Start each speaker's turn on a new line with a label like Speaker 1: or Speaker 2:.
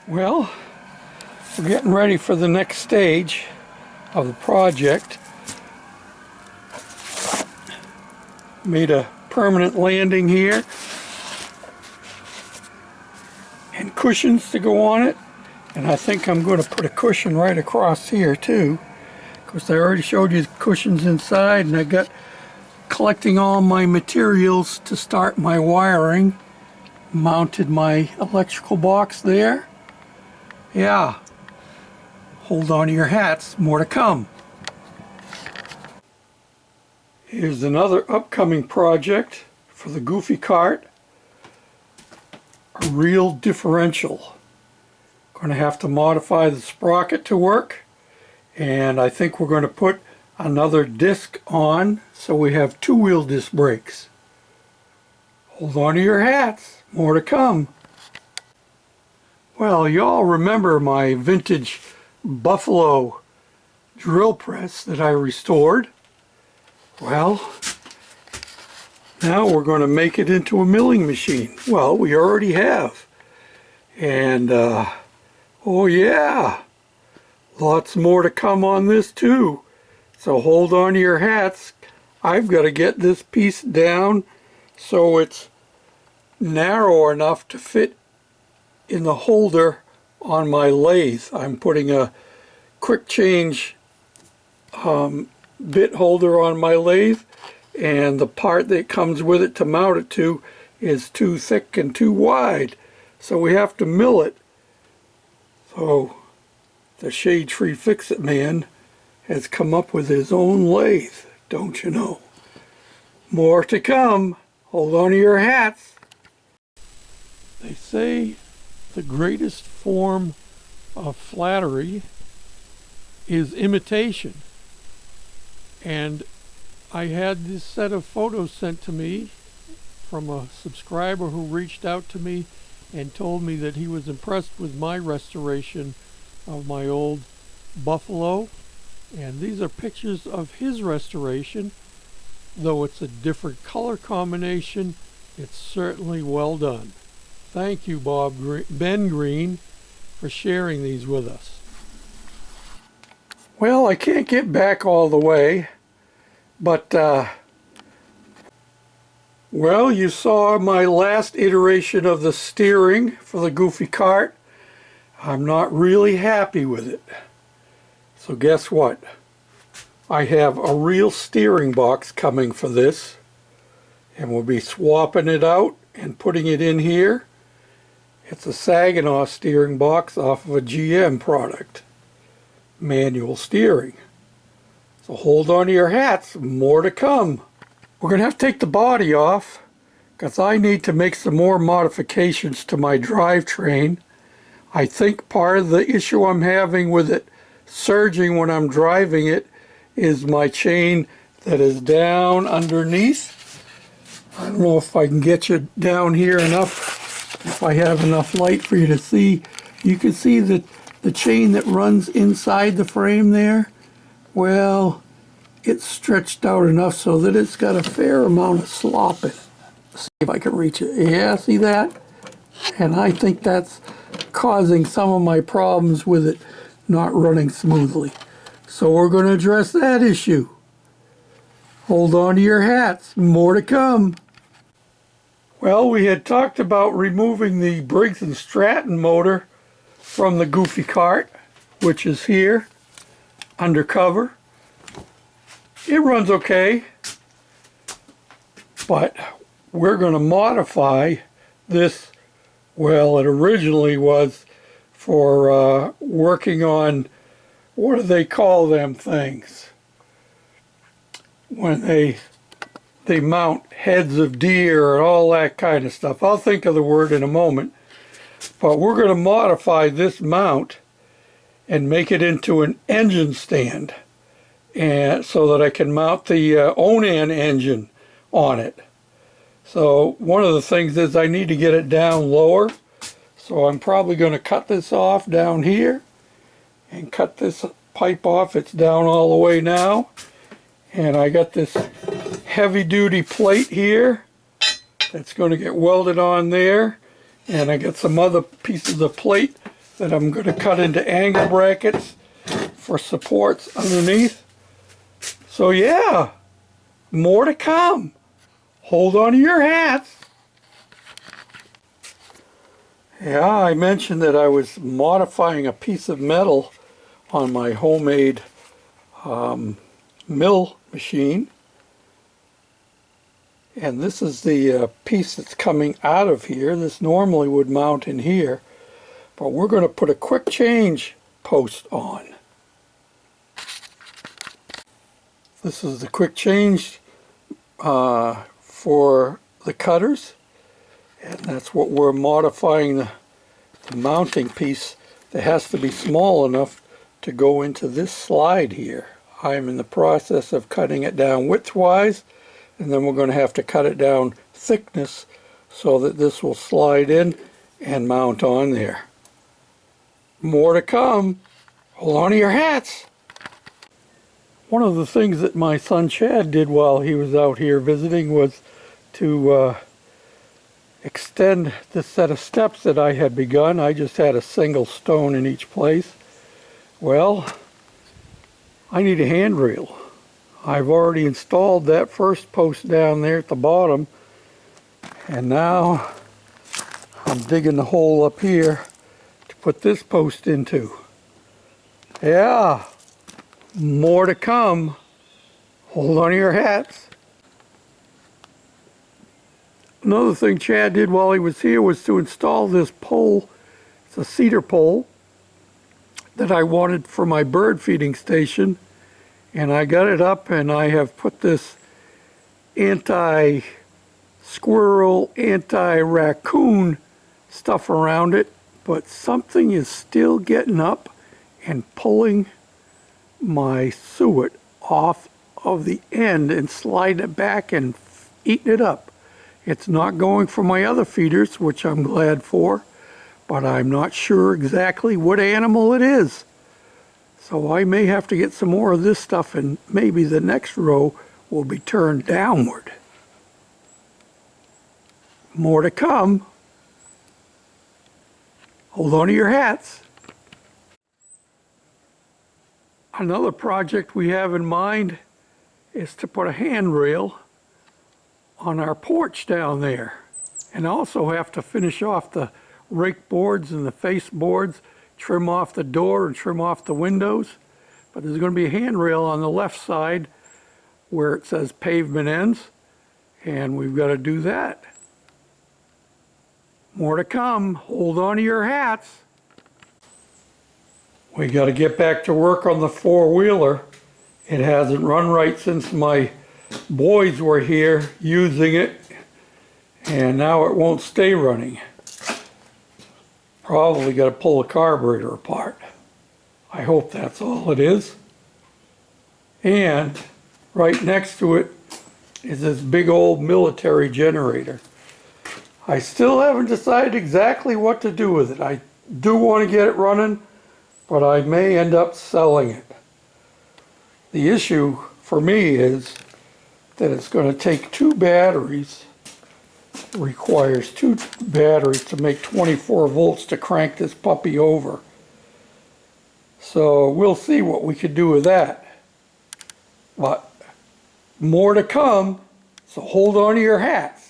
Speaker 1: Well, we're getting ready for the next stage of the project. Made a permanent landing here and cushions to go on it, and I think I'm going to put a cushion right across here too, because I already showed you the cushions inside, and I got collecting all my materials to start my wiring. Mounted my electrical box there. Yeah, hold on to your hats, more to come. Here's another upcoming project for the Goofy Cart. A real differential. Going to have to modify the sprocket to work, and I think we're going to put another disc on so we have two-wheel disc brakes. Hold on to your hats, more to come. Well, y'all remember my vintage Buffalo drill press that I restored? Well, now we're going to make it into a milling machine. Well, we already have. And, oh yeah, lots more to come on this too. So hold on to your hats. I've got to get this piece down so it's narrow enough to fit in the holder on my lathe. I'm putting a quick change bit holder on my lathe, and the part that comes with it to mount it to is too thick and too wide, so we have to mill it. So the Shade Tree Fix-It man has come up with his own lathe, don't you know? More to come. Hold on to your hats. They say the greatest form of flattery is imitation. And I had this set of photos sent to me from a subscriber who reached out to me and told me that he was impressed with my restoration of my old Buffalo. And these are pictures of his restoration. Though it's a different color combination, it's certainly well done. Thank you, Ben Green, for sharing these with us. Well, I can't get back all the way, but, well, you saw my last iteration of the steering for the Goofy Cart. I'm not really happy with it. So guess what? I have a real steering box coming for this, and we'll be swapping it out and putting it in here. It's a Saginaw steering box off of a GM product. Manual steering. So hold on to your hats, more to come. We're going to have to take the body off because I need to make some more modifications to my drivetrain. I think part of the issue I'm having with it surging when I'm driving it is my chain that is down underneath. I don't know if I can get you down here enough, if I have enough light for you to see. You can see that the chain that runs inside the frame there, well, it's stretched out enough so that it's got a fair amount of slop in it. Let's see if I can reach it. Yeah, see that? And I think that's causing some of my problems with it not running smoothly. So we're going to address that issue. Hold on to your hats, more to come. Well, we had talked about removing the Briggs & Stratton motor from the Goofy Cart, which is here, undercover. It runs okay, but we're going to modify this. Well, it originally was for working on, what do they call them things? When they mount heads of deer and all that kind of stuff. I'll think of the word in a moment. But we're going to modify this mount and make it into an engine stand, and so that I can mount the Onan engine on it. So one of the things is I need to get it down lower. So I'm probably going to cut this off down here and cut this pipe off. It's down all the way now. And I got this heavy duty plate here that's going to get welded on there. And I got some other pieces of plate that I'm going to cut into angle brackets for supports underneath. So yeah, more to come. Hold on to your hats. Yeah, I mentioned that I was modifying a piece of metal on my homemade mill machine. And this is the piece that's coming out of here. This normally would mount in here, but we're going to put a quick change post on. This is the quick change for the cutters, and that's what we're modifying the mounting piece that has to be small enough to go into this slide here. I'm in the process of cutting it down widthwise, and then we're going to have to cut it down thickness so that this will slide in and mount on there. More to come. Hold on to your hats. One of the things that my son Chad did while he was out here visiting was to extend this set of steps that I had begun. I just had a single stone in each place. Well, I need a handrail. I've already installed that first post down there at the bottom, and now I'm digging the hole up here to put this post into. Yeah, more to come. Hold on to your hats. Another thing Chad did while he was here was to install this pole. It's a cedar pole that I wanted for my bird feeding station, and I got it up, and I have put this anti-squirrel, anti-raccoon stuff around it, but something is still getting up and pulling my suet off of the end and sliding it back and eating it up. It's not going for my other feeders, which I'm glad for, but I'm not sure exactly what animal it is. So I may have to get some more of this stuff, and maybe the next row will be turned downward. More to come. Hold on to your hats. Another project we have in mind is to put a handrail on our porch down there, and also have to finish off the rake boards and the face boards, trim off the door and trim off the windows. But there's going to be a handrail on the left side where it says pavement ends, and we've got to do that. More to come. Hold on to your hats. We got to get back to work on the four-wheeler. It hasn't run right since my boys were here using it, and now it won't stay running. Probably got to pull the carburetor apart. I hope that's all it is. And right next to it is this big old military generator. I still haven't decided exactly what to do with it. I do want to get it running, but I may end up selling it. The issue for me is that it's going to take two batteries. It requires two batteries to make 24 volts to crank this puppy over. So we'll see what we could do with that. But more to come, so hold on to your hats.